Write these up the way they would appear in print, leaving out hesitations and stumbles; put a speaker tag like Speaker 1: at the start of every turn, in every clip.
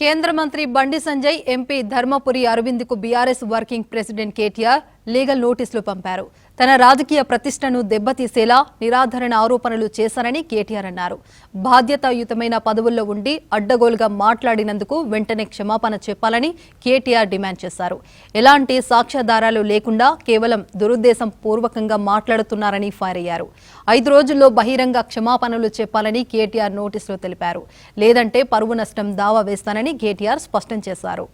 Speaker 1: కేంద్ర మంత్రి బండి సంజయ్ ఎంపీ ధర్మపురి అరవింద్ కు BRS working president KTR legal నోటీసులు పంపారు. తన రాజకీయ ప్రతిష్టను దెబ్బతీసేలా నిరాధారణ ఆరోపణలు చేశారని కేటీఆర్ అన్నారు. బాధ్యతాయుతమైన పదవుల్లో ఉండి అడ్డగోలుగా మాట్లాడినందుకు వెంటనే క్షమాపణ చెప్పాలని కేటీఆర్ డిమాండ్ చేశారు. ఎలాంటి సాక్ష్యాధారాలు లేకుండా కేవలం దురుద్దేశం పూర్వకంగా మాట్లాడుతున్నారని ఫైర్ అయ్యారు. 5 రోజుల్లో బహిరంగ క్షమాపణలు చెప్పాలని కేటీఆర్ నోటీసులో తెలిపారు. లేదంటే పరువు నష్టం దావా వేస్తానని కేటీఆర్ స్పష్టం చేశారు.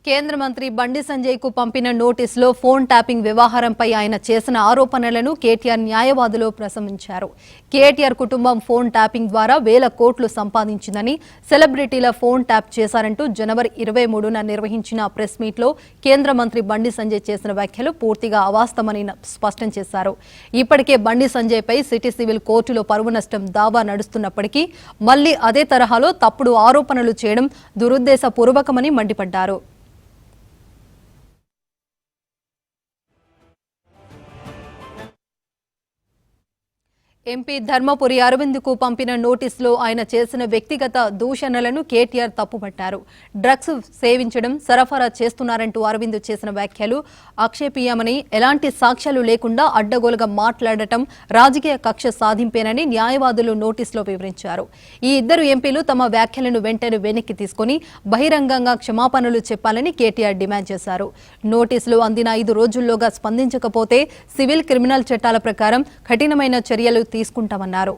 Speaker 1: కేంద్ర మంత్రి బండి సంజయ్ కు పంపిన నోటీసులో ఫోన్ ట్యాపింగ్ వ్యవహారంపై ఆయన చేసిన ఆరోపణలను కేటీఆర్ న్యాయవాదులు ప్రశంసించారు. కేటీఆర్ కుటుంబం ఫోన్ ట్యాపింగ్ ద్వారా వేల కోట్లు సంపాదించిందని, సెలబ్రిటీల ఫోన్ ట్యాప్ చేశారంటూ జనవరి 23న నిర్వహించిన ప్రెస్ మీట్లో కేంద్ర మంత్రి బండి సంజయ్ చేసిన వ్యాఖ్యలు పూర్తిగా అవాస్తవమని స్పష్టం చేశారు. ఇప్పటికే బండి సంజయ్ పై సిటీ సివిల్ కోర్టులో పరువు నష్టం దావా నడుస్తున్నప్పటికీ మళ్లీ అదే తరహాలో తప్పుడు ఆరోపణలు చేయడం దురుద్దేశపూర్వకమని మండిపడ్డారు. ఎంపీ ధర్మపురి అరవింద్ కు పంపిన నోటీసులో ఆయన చేసిన వ్యక్తిగత దూషణలను కేటీఆర్ తప్పుపట్టారు. డ్రగ్స్ సేవించడం, సరఫరా చేస్తున్నారంటూ అరవింద్ చేసిన వ్యాఖ్యలు ఆక్షేపీయమని, ఎలాంటి సాక్ష్యాలు లేకుండా అడ్డగోలుగా మాట్లాడటం రాజకీయ కక్ష సాధింపేనని న్యాయవాదులు నోటీసులో వివరించారు. ఈ ఇద్దరు ఎంపీలు తమ వ్యాఖ్యలను వెంటనే వెనక్కి తీసుకుని బహిరంగంగా క్షమాపణలు చెప్పాలని కేటీఆర్ డిమాండ్ చేశారు. నోటీసులు అందిన 5 రోజుల్లోగా స్పందించకపోతే సివిల్, క్రిమినల్ చట్టాల ప్రకారం కఠినమైన చర్యలు తీసుకుంటామన్నారు.